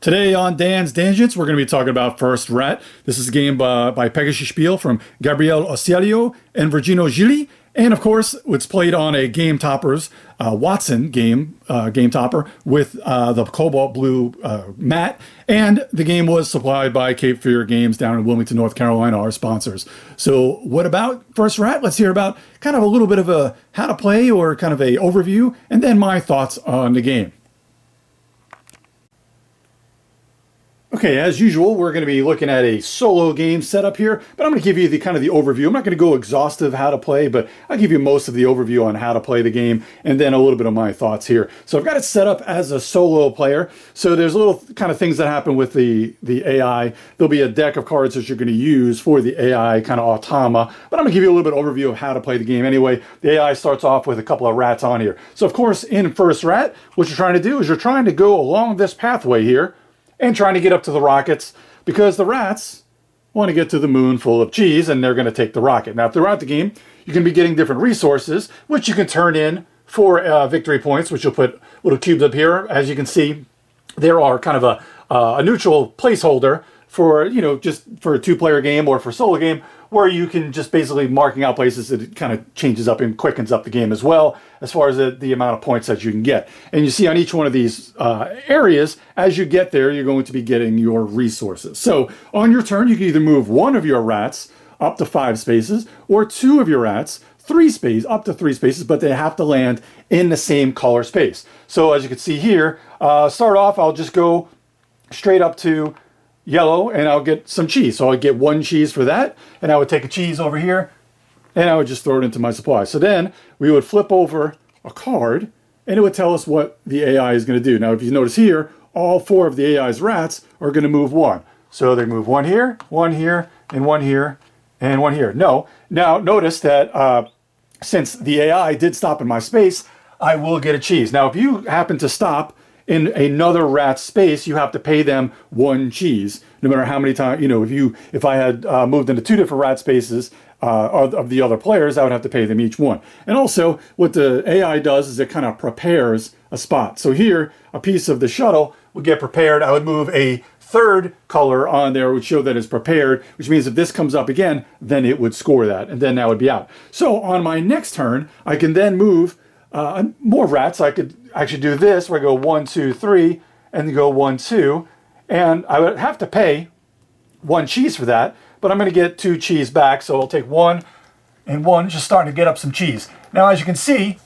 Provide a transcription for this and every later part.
Today on Dan's Dangents, we're going to be talking about First Rat. This is a game by Pegasus Spiel from Gabriel Ocelio and Virginio Gili. And of course, it's played on a Game Toppers Watson game topper with the cobalt blue mat. And the game was supplied by Cape Fear Games down in Wilmington, North Carolina, our sponsors. So what about First Rat? Let's hear about kind of a little bit of a how to play or kind of a overview, and then my thoughts on the game. Okay, as usual, we're going to be looking at a solo game setup here, but I'm going to give you the kind of the overview. I'm not going to go exhaustive how to play, but I'll give you most of the overview on how to play the game and then a little bit of my thoughts here. So I've got it set up as a solo player. So there's little kind of things that happen with the AI. There'll be a deck of cards that you're going to use for the AI kind of automa, but I'm going to give you a little bit of overview of how to play the game anyway. The AI starts off with a couple of rats on here. So of course, in First Rat, what you're trying to do is you're trying to go along this pathway here and trying to get up to the rockets, because the rats want to get to the moon full of cheese and they're going to take the rocket. Now, throughout the game, you can be getting different resources, which you can turn in for victory points, which you'll put little cubes up here. As you can see, there are kind of a neutral placeholder for, just for a two-player game or for a solo game, where you can just basically marking out places that it kind of changes up and quickens up the game as well, as far as the amount of points that you can get. And you see on each one of these areas, as you get there, you're going to be getting your resources. So on your turn, you can either move one of your rats up to 5 spaces, or two of your rats up to 3 spaces, but they have to land in the same color space. So as you can see here, start off, I'll just go straight up to yellow and I'll get some cheese. So I'll get 1 cheese for that, and I would take a cheese over here and I would just throw it into my supply. So then we would flip over a card and it would tell us what the AI is going to do. Now, if you notice here, all 4 of the AI's rats are going to move 1. So they move 1 here, 1 here, and 1 here, and 1 here. No. Now, notice that since the AI did stop in my space, I will get a cheese. Now, if you happen to stop in another rat space, you have to pay them 1 cheese, no matter how many times, if I had moved into 2 different rat spaces of the other players, I would have to pay them each 1. And also, what the AI does is it kind of prepares a spot. So here, a piece of the shuttle would get prepared. I would move a 3rd color on there, would show that it's prepared, which means if this comes up again, then it would score that, and then that would be out. So on my next turn, I can then move more rats. I could actually do this where I go 1, 2, 3, and then go 1, 2, and I would have to pay 1 cheese for that, but I'm going to get 2 cheese back, so I'll take 1 and 1, just starting to get up some cheese. Now, as you can see,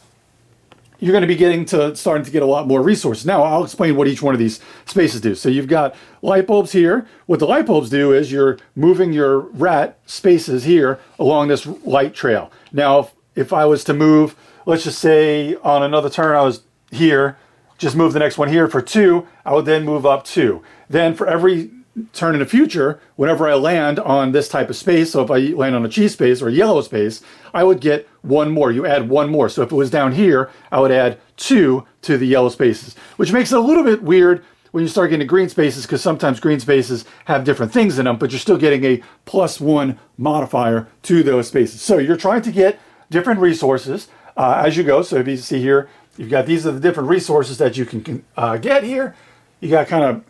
you're going to be starting to get a lot more resources. Now, I'll explain what each one of these spaces do. So you've got light bulbs here. What the light bulbs do is you're moving your rat spaces here along this light trail. Now, if I was to move, let's just say on another turn I was here, just move the next one here for 2, I would then move up 2. Then for every turn in the future, whenever I land on this type of space, so if I land on a cheese space or a yellow space, I would get 1 more. You add 1 more. So if it was down here, I would add 2 to the yellow spaces, which makes it a little bit weird when you start getting green spaces, because sometimes green spaces have different things in them, but you're still getting a +1 modifier to those spaces. So you're trying to get different resources as you go. So if you see here, you've got these are the different resources that you can get here. You got kind of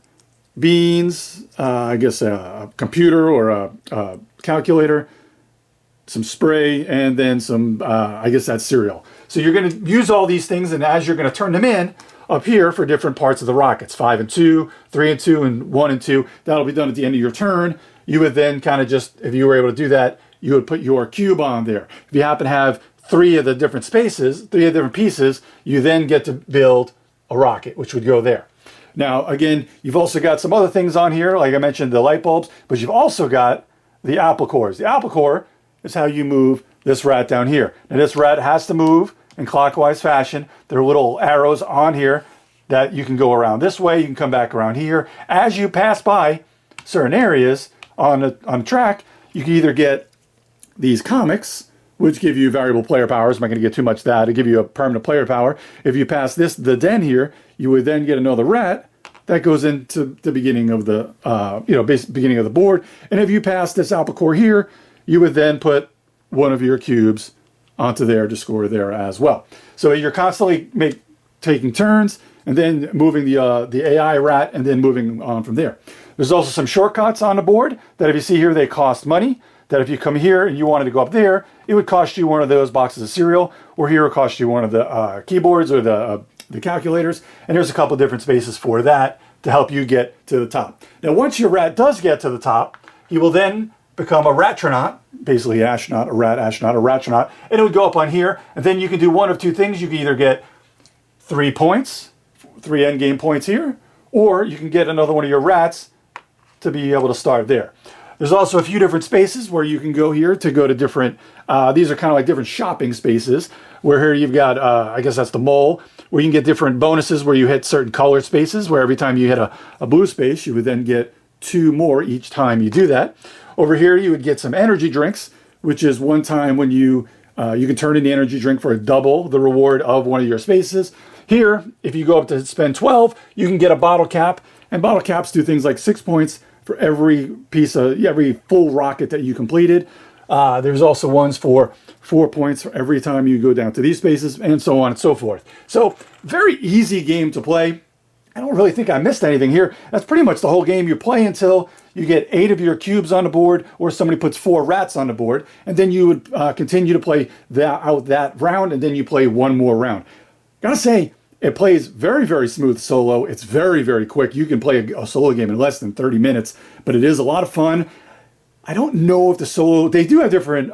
beans, I guess a computer or a calculator, some spray, and then some, I guess that's cereal. So you're going to use all these things, and as you're going to turn them in up here for different parts of the rockets, 5 and 2, 3 and 2, and 1 and 2, that'll be done at the end of your turn. You would then kind of just, if you were able to do that, you would put your cube on there. If you happen to have 3 of the different spaces, 3 of the different pieces, you then get to build a rocket, which would go there. Now, again, you've also got some other things on here, like I mentioned, the light bulbs, but you've also got the apple cores. The apple core is how you move this rat down here. Now, this rat has to move in clockwise fashion. There are little arrows on here that you can go around this way. You can come back around here. As you pass by certain areas on the track, you can either get these comics, which give you variable player powers. I'm not going to get too much of that. It'll give you a permanent player power. If you pass the den here, you would then get another rat that goes into the beginning of the, beginning of the board. And if you pass this apple core here, you would then put 1 of your cubes onto there to score there as well. So you're constantly taking turns and then moving the AI rat, and then moving on from there. There's also some shortcuts on the board that if you see here, they cost money. That if you come here and you wanted to go up there, it would cost you one of those boxes of cereal, or here it would cost you one of the keyboards or the calculators. And there's a couple different spaces for that to help you get to the top. Now, once your rat does get to the top, he will then become a ratronaut, basically astronaut, a rat astronaut, a ratronaut, and it would go up on here. And then you can do one of two things. You can either get 3 points, 3 endgame points here, or you can get another one of your rats to be able to start there. There's also a few different spaces where you can go here to go to different, these are kind of like different shopping spaces, where here you've got, I guess that's the mole, where you can get different bonuses where you hit certain colored spaces, where every time you hit a blue space, you would then get 2 more each time you do that. Over here, you would get some energy drinks, which is one time when you can turn in the energy drink for double the reward of one of your spaces. Here, if you go up to spend 12, you can get a bottle cap, and bottle caps do things like 6 points for every every full rocket that you completed. There's also ones for 4 points for every time you go down to these spaces, and so on and so forth. So very easy game to play. I don't really think I missed anything here. That's pretty much the whole game. You play until you get 8 of your cubes on the board, or somebody puts 4 rats on the board, and then you would continue to play that round, and then you play one more round. Gotta say, it plays very, very smooth solo. It's very, very quick. You can play a solo game in less than 30 minutes, but it is a lot of fun. I don't know if the solo, they do have different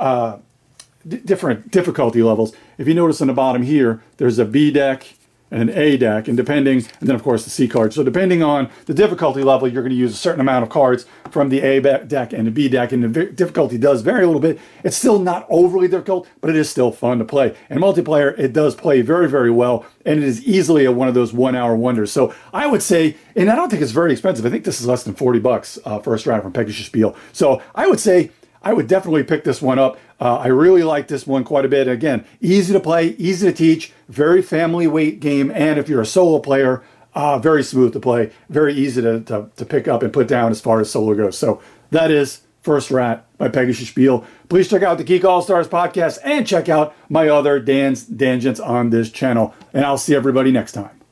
difficulty levels. If you notice on the bottom here, there's a B deck and an A deck, and then of course the C card. So depending on the difficulty level, you're going to use a certain amount of cards from the A deck and the B deck, and the difficulty does vary a little bit. It's still not overly difficult, but it is still fun to play. And multiplayer, it does play very, very well, and it is easily one of those 1 hour wonders. So I would say, and I don't think it's very expensive. I think this is less than $40 First Rat from Pegasus Spiel. So I would say, I would definitely pick this one up. I really like this one quite a bit. Again, easy to play, easy to teach, very family weight game. And if you're a solo player, very smooth to play, very easy to pick up and put down as far as solo goes. So that is First Rat by Pegasus Spiel. Please check out the Geek Allstars podcast and check out my other Dangents on this channel. And I'll see everybody next time.